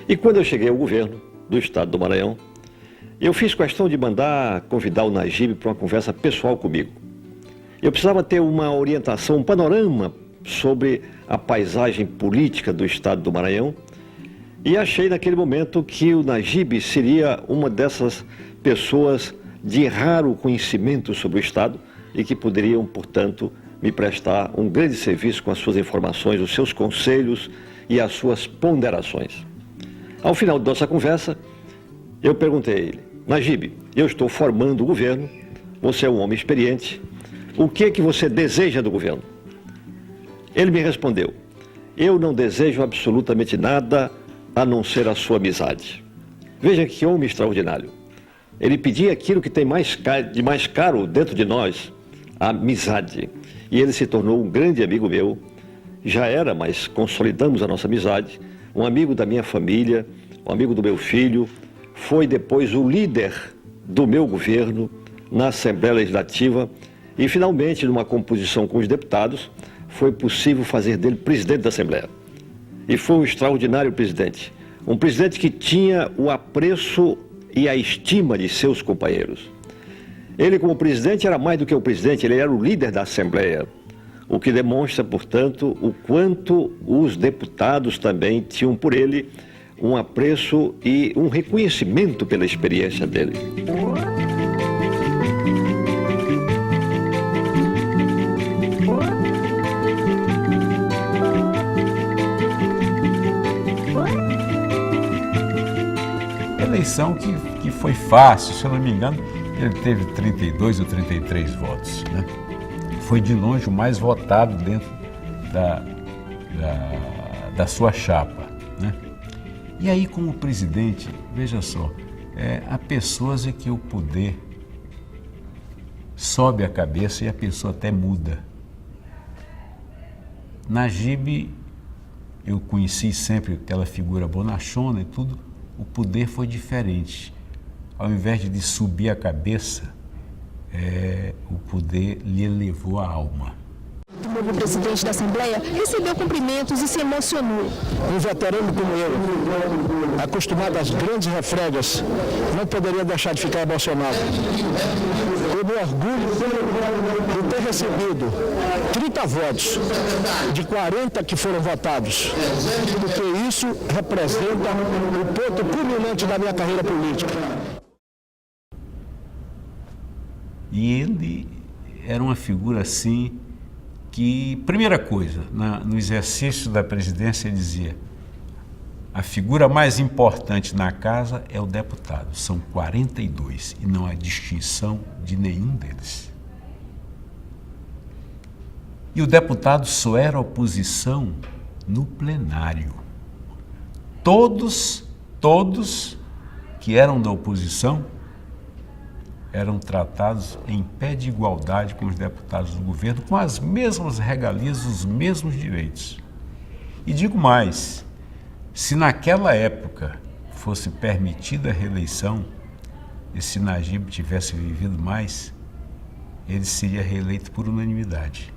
E quando eu cheguei ao governo do estado do Maranhão, eu fiz questão de mandar convidar o Najib para uma conversa pessoal comigo. Eu precisava ter uma orientação, um panorama sobre a paisagem política do estado do Maranhão e achei naquele momento que o Najib seria uma dessas pessoas de raro conhecimento sobre o estado e que poderiam, portanto, me prestar um grande serviço com as suas informações, os seus conselhos e as suas ponderações. Ao final da nossa conversa, eu perguntei a ele: Najib, eu estou formando o governo, você é um homem experiente, o que é que você deseja do governo? Ele me respondeu: eu não desejo absolutamente nada a não ser a sua amizade. Veja que homem extraordinário. Ele pedia aquilo que tem de mais caro dentro de nós, a amizade. E ele se tornou um grande amigo meu, já era, mas consolidamos a nossa amizade, um amigo da minha família, um amigo do meu filho, foi depois o líder do meu governo na Assembleia Legislativa e finalmente, numa composição com os deputados, foi possível fazer dele presidente da Assembleia. E foi um extraordinário presidente, um presidente que tinha o apreço e a estima de seus companheiros. Ele, como presidente, era mais do que o presidente, ele era o líder da Assembleia, o que demonstra, portanto, o quanto os deputados também tinham por ele um apreço e um reconhecimento pela experiência dele. Eleição que foi fácil, se eu não me engano, ele teve 32 ou 33 votos, né? Foi de longe o mais votado dentro da sua chapa, né? E aí, como presidente, veja só, há pessoas em que o poder sobe a cabeça e a pessoa até muda. Najib, eu conheci sempre aquela figura bonachona e tudo, o poder foi diferente. Ao invés de subir a cabeça, o poder lhe elevou a alma. O novo presidente da Assembleia recebeu cumprimentos e se emocionou. Um veterano como eu, acostumado às grandes refregas, não poderia deixar de ficar emocionado. Eu me orgulho de ter recebido 30 votos de 40 que foram votados, porque isso representa o ponto culminante da minha carreira política. E ele era uma figura assim que, primeira coisa, no exercício da presidência ele dizia: a figura mais importante na casa é o deputado, são 42 e não há distinção de nenhum deles. E o deputado só era oposição no plenário. Todos que eram da oposição eram tratados em pé de igualdade com os deputados do governo, com as mesmas regalias, os mesmos direitos. E digo mais, se naquela época fosse permitida a reeleição, e se Najib tivesse vivido mais, ele seria reeleito por unanimidade.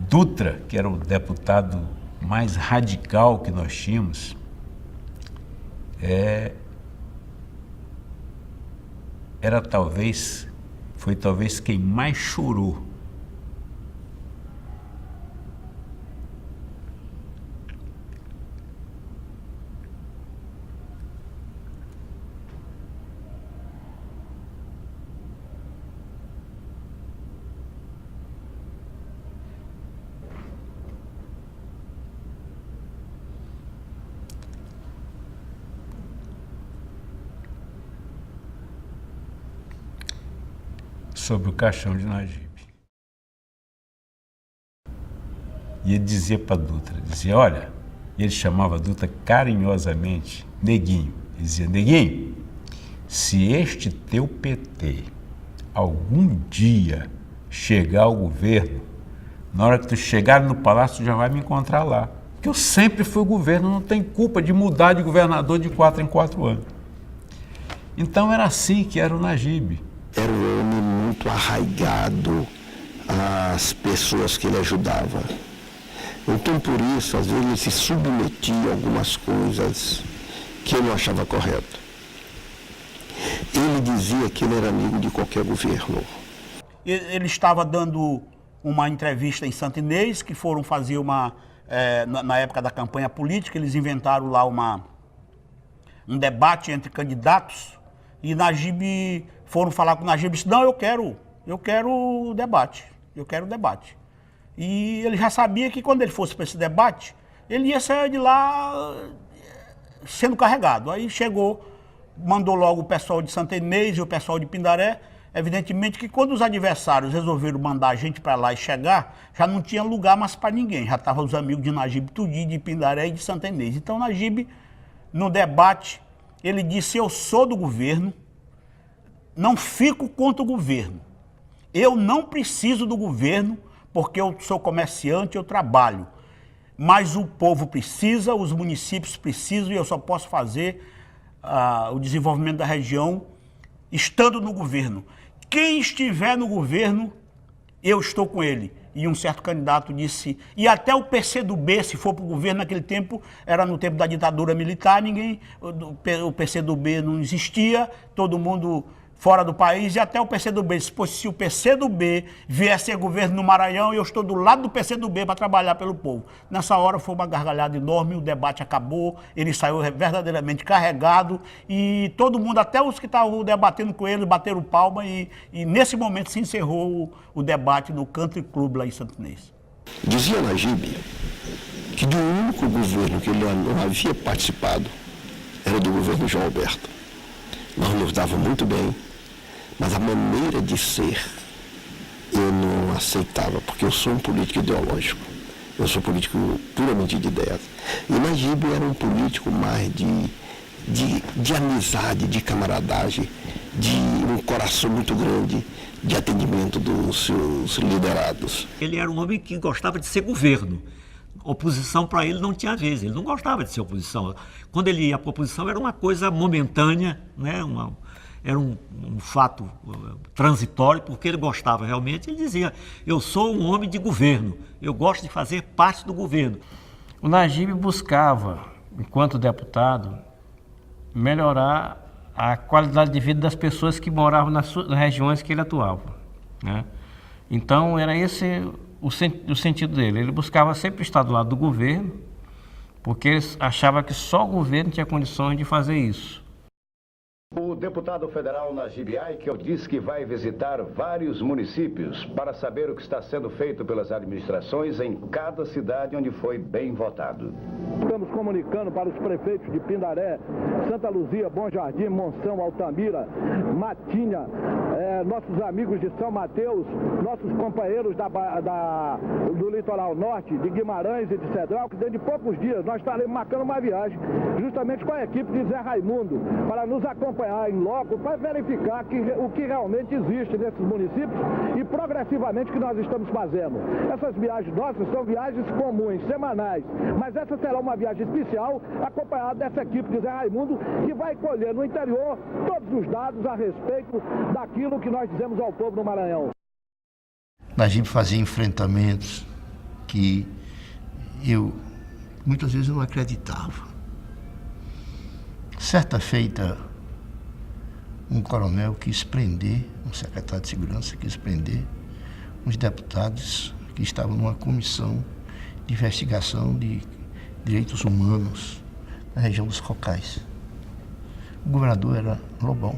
Dutra, que era o deputado mais radical que nós tínhamos, foi talvez quem mais chorou. Sobre o caixão de Najib. E ele dizia para Dutra, olha, e ele chamava Dutra carinhosamente Neguinho. Ele dizia: Neguinho, se este teu PT algum dia chegar ao governo, na hora que tu chegar no palácio, tu já vai me encontrar lá. Porque eu sempre fui governo, não tem culpa de mudar de governador de 4 em 4 anos. Então era assim que era o Najib. Era um homem muito arraigado às pessoas que ele ajudava. Então, por isso, às vezes, ele se submetia a algumas coisas que ele não achava correto. Ele dizia que ele era amigo de qualquer governo. Ele estava dando uma entrevista em Santa Inês, que foram fazer na época da campanha política, eles inventaram lá um debate entre candidatos, e Najib, foram falar com o Najib e disse, não, eu quero o debate, E ele já sabia que quando ele fosse para esse debate, ele ia sair de lá sendo carregado. Aí chegou, mandou logo o pessoal de Santa Inês e o pessoal de Pindaré. Evidentemente que quando os adversários resolveram mandar a gente para lá e chegar, já não tinha lugar mais para ninguém. Já estavam os amigos de Najib tudinho, de Pindaré e de Santa Inês. Então Najib, no debate, ele disse, eu sou do governo, não fico contra o governo. Eu não preciso do governo, porque eu sou comerciante, eu trabalho. Mas o povo precisa, os municípios precisam, e eu só posso fazer o desenvolvimento da região estando no governo. Quem estiver no governo, eu estou com ele. E um certo candidato disse, e até o PCdoB, se for para o governo, naquele tempo, era no tempo da ditadura militar, o PCdoB não existia, todo mundo fora do país, e até o PCdoB disse, pois se o PCdoB vier ser governo no Maranhão, eu estou do lado do PCdoB para trabalhar pelo povo. Nessa hora foi uma gargalhada enorme, o debate acabou, ele saiu verdadeiramente carregado, e todo mundo, até os que estavam debatendo com ele, bateram palma, e nesse momento se encerrou o debate no Country Club lá em Santa Inês. Dizia Najib que do único governo que ele não havia participado era do governo João Alberto. Nós nos dávamos muito bem, mas a maneira de ser eu não aceitava, porque eu sou um político ideológico, eu sou político puramente de ideias. E Najib era um político mais de amizade, de camaradagem, de um coração muito grande, de atendimento dos seus liderados. Ele era um homem que gostava de ser governo. Oposição para ele não tinha vez, ele não gostava de ser oposição. Quando ele ia para a oposição era uma coisa momentânea, né? Era um fato transitório, porque ele gostava realmente. Ele dizia, eu sou um homem de governo, eu gosto de fazer parte do governo. O Najib buscava, enquanto deputado, melhorar a qualidade de vida das pessoas que moravam nas regiões que ele atuava, né? Então era esse o sentido dele. Ele buscava sempre estar do lado do governo, porque ele achava que só o governo tinha condições de fazer isso. O deputado federal Najib Aikel disse que vai visitar vários municípios para saber o que está sendo feito pelas administrações em cada cidade onde foi bem votado. Estamos comunicando para os prefeitos de Pindaré, Santa Luzia, Bom Jardim, Monção, Altamira, Matinha, nossos amigos de São Mateus, nossos companheiros do Litoral Norte, de Guimarães e de Cedral, que dentro de poucos dias nós estaremos marcando uma viagem justamente com a equipe de Zé Raimundo, para nos acompanhar em loco, para verificar o que realmente existe nesses municípios e progressivamente o que nós estamos fazendo. Essas viagens nossas são viagens comuns, semanais, mas essa será uma viagem especial acompanhada dessa equipe de Zé Raimundo, que vai colher no interior todos os dados a respeito daquilo que nós dizemos ao povo no Maranhão. Najib fazia enfrentamentos que muitas vezes eu não acreditava. Certa feita, um coronel quis prender, um secretário de segurança quis prender uns deputados que estavam numa comissão de investigação de direitos humanos na região dos Cocais. O governador era Lobão.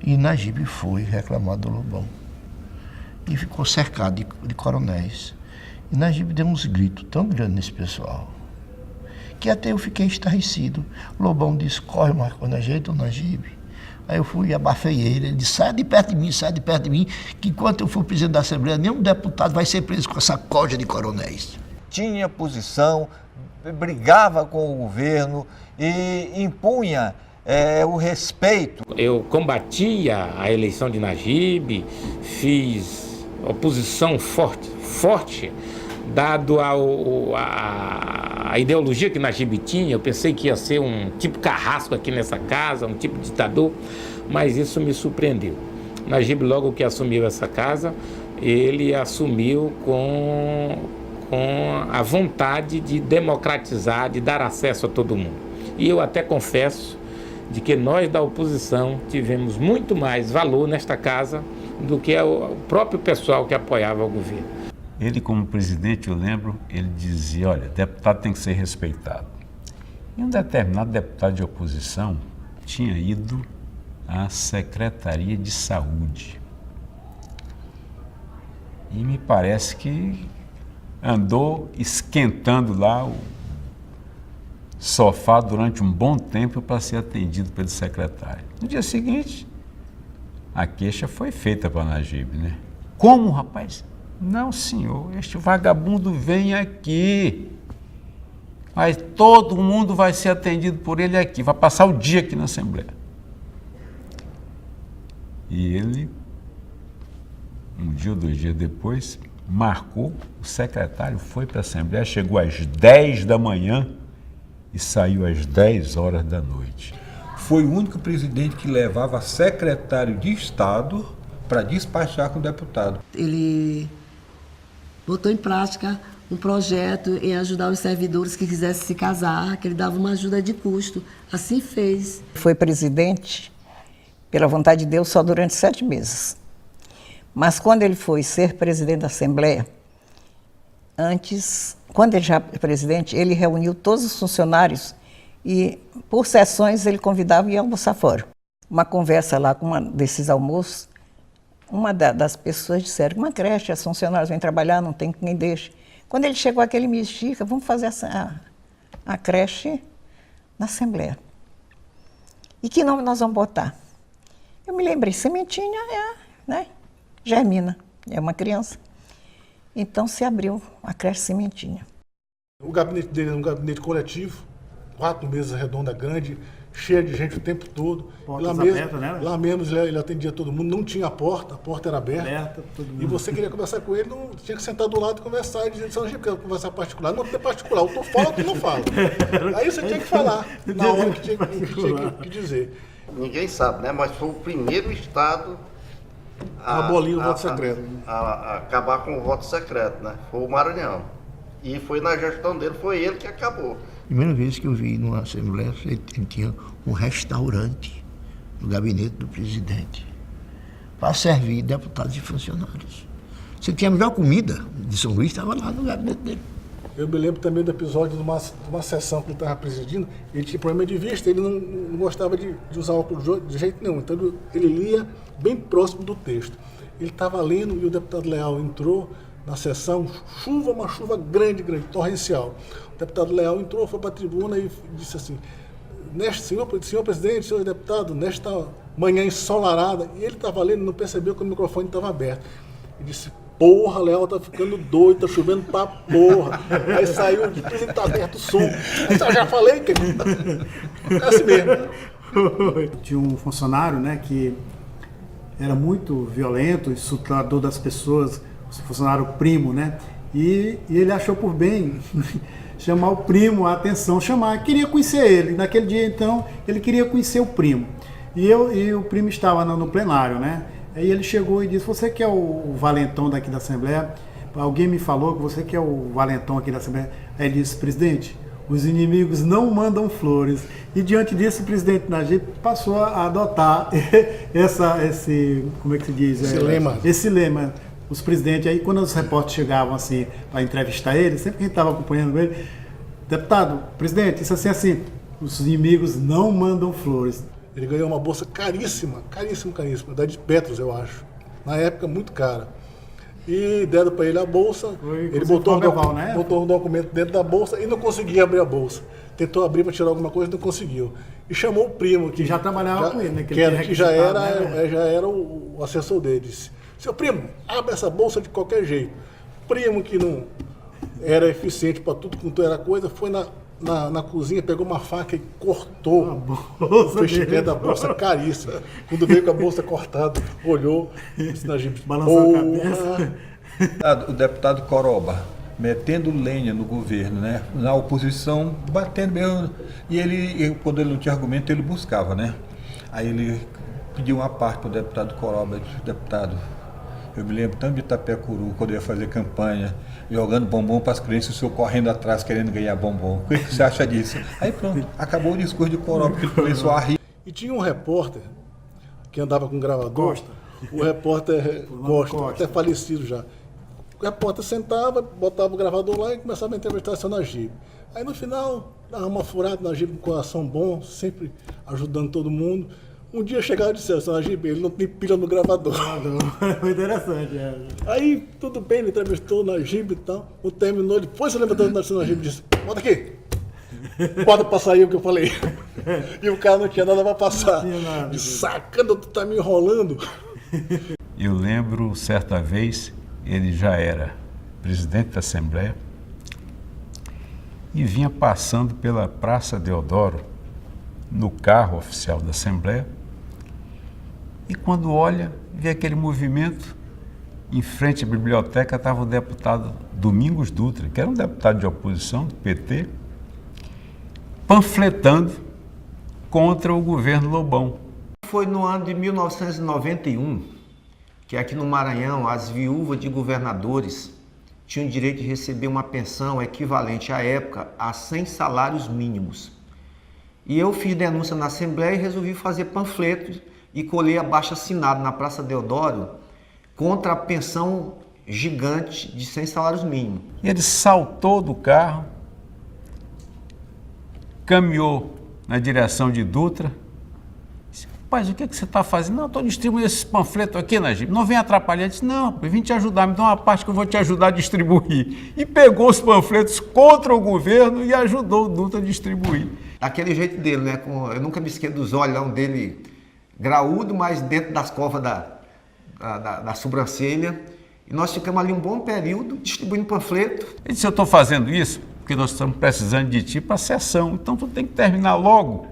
E Najib foi reclamar do Lobão. E ficou cercado de coronéis. E Najib deu uns gritos tão grandes nesse pessoal, que até eu fiquei estarrecido. Lobão disse, corre, Marcos, na jeito, Najib. Aí eu fui e abafei ele disse, sai de perto de mim, que enquanto eu for presidente da Assembleia, nenhum deputado vai ser preso com essa corja de coronéis. Tinha posição, brigava com o governo e impunha o respeito. Eu combatia a eleição de Najib, fiz oposição forte, dado a ideologia que Najib tinha. Eu pensei que ia ser um tipo carrasco aqui nessa casa, um tipo ditador, mas isso me surpreendeu. Najib, logo que assumiu essa casa, ele assumiu com com a vontade de democratizar, de dar acesso a todo mundo. E eu até confesso de que nós da oposição tivemos muito mais valor nesta casa do que o próprio pessoal que apoiava o governo. Ele, como presidente, eu lembro, ele dizia, olha, deputado tem que ser respeitado. E um determinado deputado de oposição tinha ido à Secretaria de Saúde. E me parece que andou esquentando lá o sofá durante um bom tempo para ser atendido pelo secretário. No dia seguinte, a queixa foi feita para a Najib, né? Como, rapaz? Não, senhor, este vagabundo vem aqui. Mas todo mundo vai ser atendido por ele aqui, vai passar o dia aqui na Assembleia. E ele, um dia ou 2 dias depois, marcou, o secretário foi para a Assembleia, chegou às 10 da manhã e saiu às 10 horas da noite. Foi o único presidente que levava secretário de Estado para despachar com o deputado. Ele botou em prática um projeto em ajudar os servidores que quisessem se casar, que ele dava uma ajuda de custo. Assim fez. Foi presidente, pela vontade de Deus, só durante 7 meses. Mas quando ele foi ser presidente da Assembleia, quando ele já era presidente, ele reuniu todos os funcionários e, por sessões, ele convidava e ia almoçar fora. Uma conversa lá com uma desses almoços, uma das pessoas disseram que uma creche, os funcionários vêm trabalhar, não tem quem deixe. Quando ele chegou aqui, ele me disse, vamos fazer a creche na Assembleia. E que nome nós vamos botar? Eu me lembrei, Sementinha né? Germina, é uma criança. Então se abriu a creche Sementinha. O gabinete dele era um gabinete coletivo, 4 mesas redondas grandes, cheia de gente o tempo todo. Portas abertas, né? Lá menos ele atendia todo mundo, não tinha porta, a porta era aberta. E você queria conversar com ele, não tinha que sentar do lado e conversar. E dizer, não quero conversar particular. Não tem particular, eu tô fala, tu não fala. Aí você tinha que falar, na hora que tinha que dizer. Ninguém sabe, né? Mas foi o primeiro estado a abolir o voto secreto. A acabar com o voto secreto, né? Foi o Maranhão. E foi na gestão dele, foi ele que acabou. Primeira vez que eu vi numa Assembleia, ele tinha um restaurante no gabinete do presidente para servir deputados e funcionários. Você tinha a melhor comida de São Luís, estava lá no gabinete dele. Eu me lembro também do episódio de uma sessão que ele estava presidindo, ele tinha problema de vista, ele não gostava de usar óculos de jeito nenhum, então ele lia bem próximo do texto. Ele estava lendo e o deputado Leal entrou na sessão, uma chuva grande, torrencial. O deputado Leal entrou, foi para a tribuna e disse assim, senhor presidente, senhor deputado, nesta manhã ensolarada, e ele estava lendo e não percebeu que o microfone estava aberto. E disse, porra, Leal tá ficando doido, tá chovendo pra porra. Aí saiu, o presidente tá aberto o som. Aí eu já falei, que é assim mesmo. Tinha um funcionário, né, que era muito violento, insultador das pessoas, funcionário primo, né, e ele achou por bem chamar o primo, a atenção, queria conhecer ele. Naquele dia, então, ele queria conhecer o primo. E o primo estava no plenário, né? Aí ele chegou e disse, você que é o valentão daqui da Assembleia, alguém me falou que você que é o valentão aqui da Assembleia. Aí ele disse, presidente, os inimigos não mandam flores. E diante disso, o presidente Najib passou a adotar como é que se diz? Esse lema. Os presidentes, aí quando os repórteres chegavam assim para entrevistar ele, sempre que a gente estava acompanhando ele, deputado, presidente, isso assim, os inimigos não mandam flores. Ele ganhou uma bolsa caríssima, da de Petros, eu acho. Na época, muito cara. E deram para ele a bolsa, ele botou um documento dentro da bolsa e não conseguia abrir a bolsa. Tentou abrir para tirar alguma coisa e não conseguiu. E chamou o primo, que já trabalhava com ele, né? Que já era o assessor dele. Disse, seu primo, abre essa bolsa de qualquer jeito. Primo, que não era eficiente para tudo quanto era coisa, foi na cozinha, pegou uma faca e cortou o fechimento da bolsa, caríssima. Quando veio com a bolsa cortada, olhou, balançou a cabeça. O deputado Coroba, metendo lenha no governo, né? Na oposição, batendo mesmo. E quando ele não tinha argumento, ele buscava, né? Aí ele pediu uma parte para o deputado Coroba, disse, deputado, Eu me lembro tanto de Itapecuru, quando eu ia fazer campanha, jogando bombom para as crianças e o senhor correndo atrás querendo ganhar bombom. O que você acha disso? Aí pronto, acabou o discurso de Coroba, porque ele começou a rir. E tinha um repórter que andava com gravador. O repórter Costa, até falecido já. O repórter sentava, botava o gravador lá e começava a entrevistar a Najib. Aí no final, dava uma furada, Najib com coração bom, sempre ajudando todo mundo. Um dia chegaram e disseram, Najib, ele não tem pilha no gravador. Foi interessante, Aí, tudo bem, ele entrevistou o Najib e tal. O terminou, ele foi se levantando do Najib e disse, bota aqui. Bota pra sair o que eu falei. E o cara não tinha nada pra passar. De sacando, tu tá me enrolando. Eu lembro, certa vez, ele já era presidente da Assembleia e vinha passando pela Praça Deodoro, no carro oficial da Assembleia, e quando olha, vê aquele movimento, em frente à biblioteca estava o deputado Domingos Dutra, que era um deputado de oposição do PT, panfletando contra o governo Lobão. Foi no ano de 1991 que aqui no Maranhão as viúvas de governadores tinham o direito de receber uma pensão equivalente à época a 100 salários mínimos. E eu fiz denúncia na Assembleia e resolvi fazer panfletos e colher abaixo-assinado na Praça Deodoro contra a pensão gigante de 100 salários mínimos. E ele saltou do carro, caminhou na direção de Dutra. Disse, rapaz, o que você está fazendo? Não, estou distribuindo esses panfletos aqui, Najib. Não vem atrapalhar. Ele disse, não, eu vim te ajudar, me dá uma parte que eu vou te ajudar a distribuir. E pegou os panfletos contra o governo e ajudou o Dutra a distribuir. Daquele jeito dele, né? Eu nunca me esqueço dos olhão dele graúdo, mas dentro das covas da sobrancelha. E nós ficamos ali um bom período distribuindo panfleto. Ele disse, eu estou fazendo isso porque nós estamos precisando de ti para a sessão. Então tu tem que terminar logo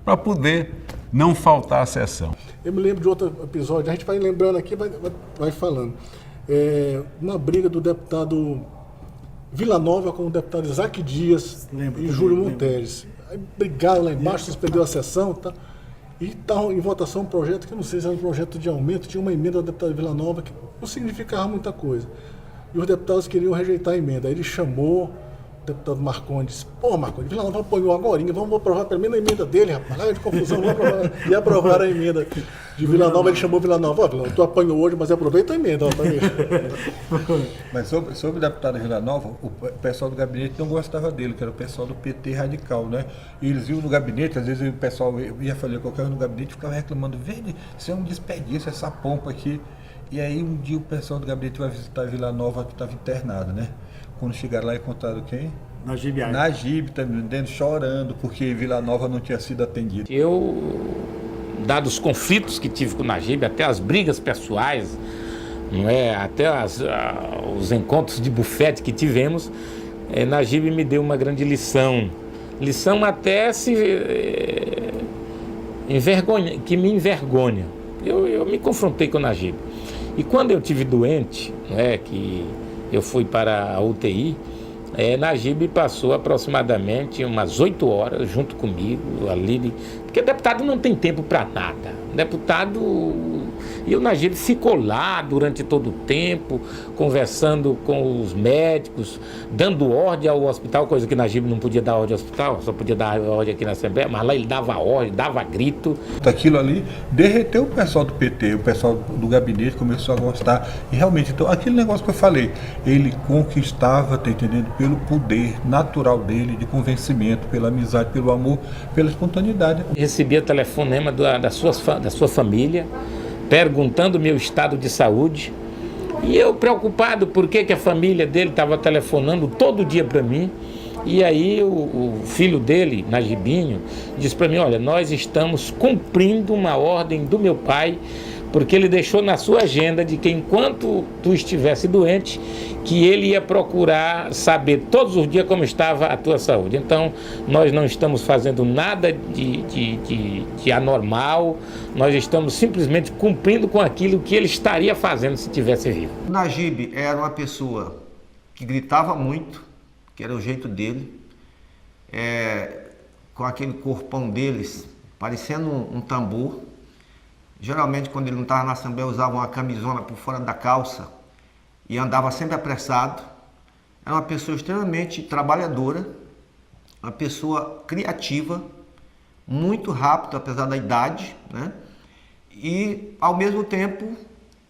para poder não faltar a sessão. Eu me lembro de outro episódio, a gente vai lembrando aqui, vai falando. Uma briga do deputado Villanova com o deputado Isaac Dias e Júlio Monteres. Aí brigaram lá embaixo, suspendeu a sessão, tá? E estava em votação um projeto que eu não sei se era um projeto de aumento, tinha uma emenda do deputado Villanova que não significava muita coisa. E os deputados queriam rejeitar a emenda. Aí ele chamou o deputado Marconi, disse, pô, Marconi, Villanova apoiou agora, vamos aprovar pelo menos a emenda dele, rapaz, nada de confusão, vamos aprovar. E aprovaram a emenda de Villanova, ele chamou Villanova, Villanova, tu apanhou hoje, mas aproveita a emenda. Ó, tá aí. Mas sobre o deputado Villanova, o pessoal do gabinete não gostava dele, que era o pessoal do PT radical, né? E eles iam no gabinete, às vezes o pessoal ia fazer qualquer coisa no gabinete e ficava reclamando, verde, isso é um desperdício, essa pompa aqui. E aí um dia o pessoal do gabinete vai visitar Villanova, que estava internado, né? Quando chegaram lá e contaram quem? Najib, tá me entendendo, chorando, porque Villanova não tinha sido atendido. Eu, dados os conflitos que tive com o Najib, até as brigas pessoais, não é? Até os encontros de bufete que tivemos, Najib me deu uma grande lição. Lição até que me envergonha. Eu me confrontei com o Najib. E quando eu tive doente, que eu fui para a UTI, Najib passou aproximadamente umas 8 horas junto comigo ali, porque deputado não tem tempo para nada. E o Najib ficou lá durante todo o tempo, conversando com os médicos, dando ordem ao hospital, coisa que Najib não podia dar ordem ao hospital, só podia dar ordem aqui na Assembleia, mas lá ele dava ordem, dava grito. Aquilo ali derreteu o pessoal do PT, o pessoal do gabinete começou a gostar. E realmente, então, aquele negócio que eu falei, ele conquistava, tá entendendo, pelo poder natural dele, de convencimento, pela amizade, pelo amor, pela espontaneidade. Recebia telefonema da sua família, perguntando o meu estado de saúde, e eu preocupado porque a família dele estava telefonando todo dia para mim. E aí o filho dele, Najibinho, disse para mim, olha, nós estamos cumprindo uma ordem do meu pai, porque ele deixou na sua agenda de que enquanto tu estivesse doente, que ele ia procurar saber todos os dias como estava a tua saúde. Então, nós não estamos fazendo nada de anormal, nós estamos simplesmente cumprindo com aquilo que ele estaria fazendo se estivesse vivo. O Najib era uma pessoa que gritava muito, que era o jeito dele, com aquele corpão deles, parecendo um tambor. Geralmente, quando ele não estava na Assembleia, usava uma camisona por fora da calça e andava sempre apressado. Era uma pessoa extremamente trabalhadora, uma pessoa criativa, muito rápido, apesar da idade, né? E, ao mesmo tempo,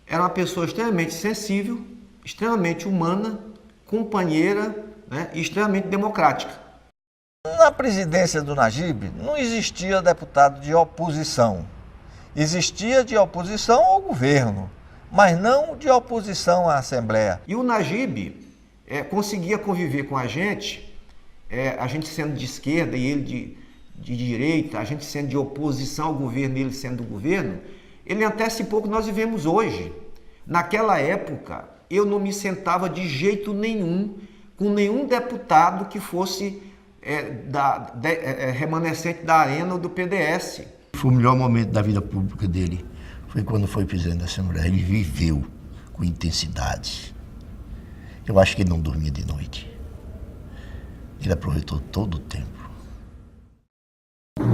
era uma pessoa extremamente sensível, extremamente humana, companheira, né? E extremamente democrática. Na presidência do Najib, não existia deputado de oposição. Existia de oposição ao governo, mas não de oposição à Assembleia. E o Najib conseguia conviver com a gente sendo de esquerda e ele de direita, a gente sendo de oposição ao governo e ele sendo do governo, ele antecipou o que nós vivemos hoje. Naquela época, eu não me sentava de jeito nenhum com nenhum deputado que fosse remanescente da Arena ou do PDS. Foi o melhor momento da vida pública dele, foi quando foi presidente da Assembleia. Ele viveu com intensidade. Eu acho que ele não dormia de noite. Ele aproveitou todo o tempo.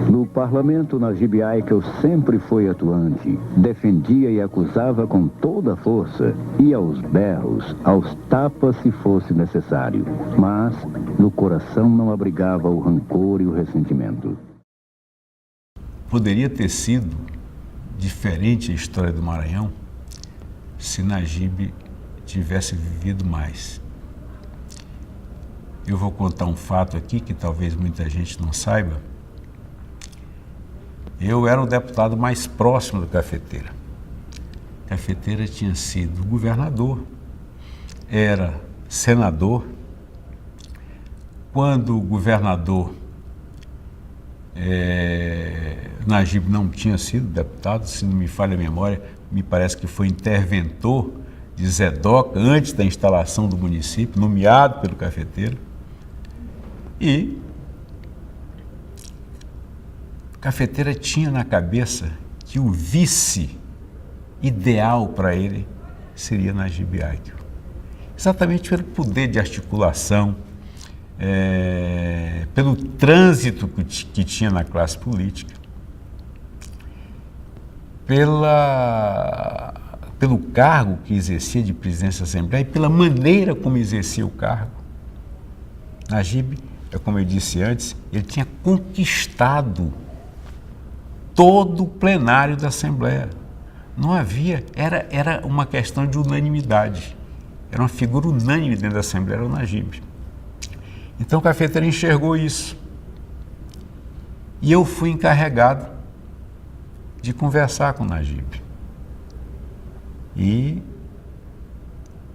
No parlamento, Najib Aikel sempre foi atuante. Defendia e acusava com toda a força. E aos berros, aos tapas se fosse necessário. Mas no coração não abrigava o rancor e o ressentimento. Poderia ter sido diferente a história do Maranhão se Najib tivesse vivido mais. Eu vou contar um fato aqui que talvez muita gente não saiba. Eu era o deputado mais próximo do Cafeteira. Cafeteira tinha sido governador, era senador. Quando o governador Najib não tinha sido deputado, se não me falha a memória, me parece que foi interventor de Zedoca antes da instalação do município, nomeado pelo Cafeteira. E Cafeteira tinha na cabeça que o vice ideal para ele seria Najib Aikel. Exatamente pelo poder de articulação, pelo trânsito que tinha na classe política, pelo cargo que exercia de presidência da Assembleia e pela maneira como exercia o cargo. Najib, como eu disse antes, ele tinha conquistado todo o plenário da Assembleia. Não havia, era uma questão de unanimidade. Era uma figura unânime dentro da Assembleia, era o Najib. Então o Cafeteira enxergou isso. E eu fui encarregado de conversar com o Najib. E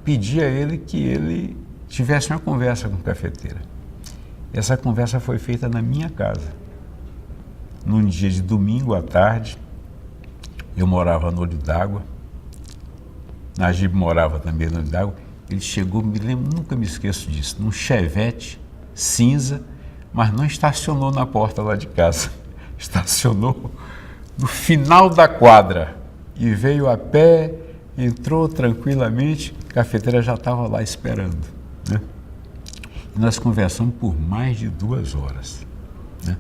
pedi a ele que ele tivesse uma conversa com o Cafeteira. Essa conversa foi feita na minha casa. Num dia de domingo à tarde, eu morava no Olho d'Água, Najib morava também no Olho d'Água. Ele chegou, me lembro, nunca me esqueço disso, num Chevette cinza, mas não estacionou na porta lá de casa, estacionou no final da quadra e veio a pé, entrou tranquilamente, a Cafeteira já estava lá esperando, né? E nós conversamos por mais de 2 horas, né?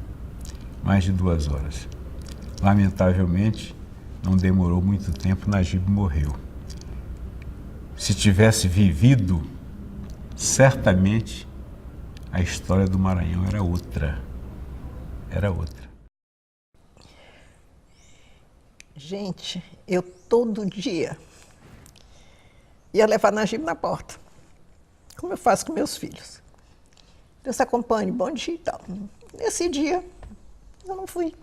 Mais de 2 horas. Lamentavelmente, não demorou muito tempo, Najib morreu. Se tivesse vivido, certamente a história do Maranhão era outra. Era outra. Gente, eu todo dia ia levar Najib na porta, como eu faço com meus filhos. Deus acompanhe, bom dia e tal. Nesse dia, eu não fui.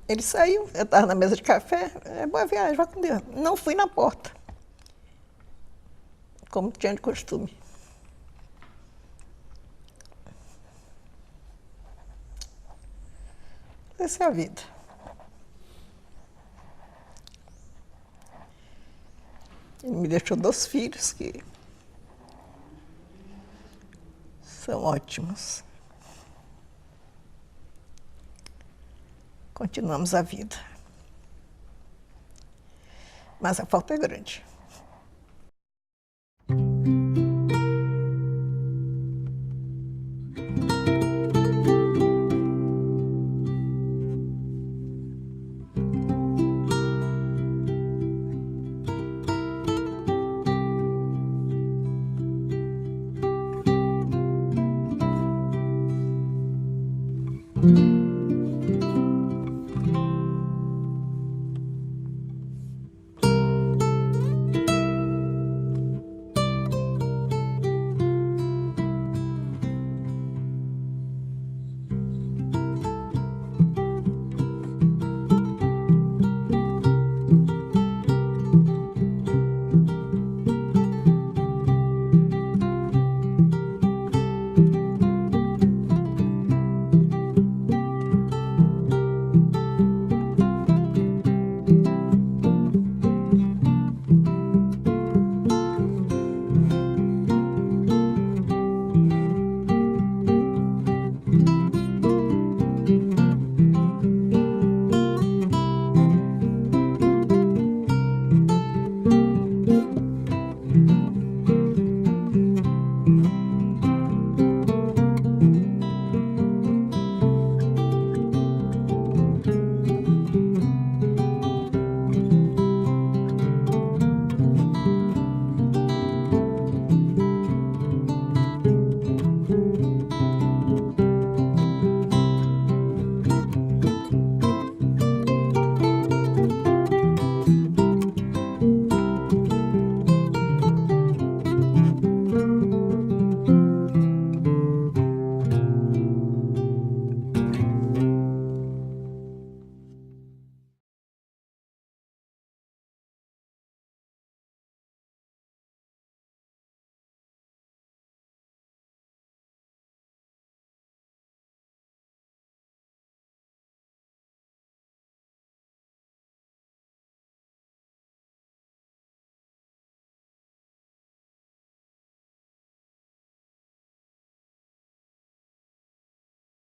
Ele saiu, eu estava na mesa de café, boa viagem, vai com Deus. Não fui na porta, como tinha de costume. Essa é a vida. Ele me deixou 2 filhos que são ótimos. Continuamos a vida. Mas a falta é grande. Brasil.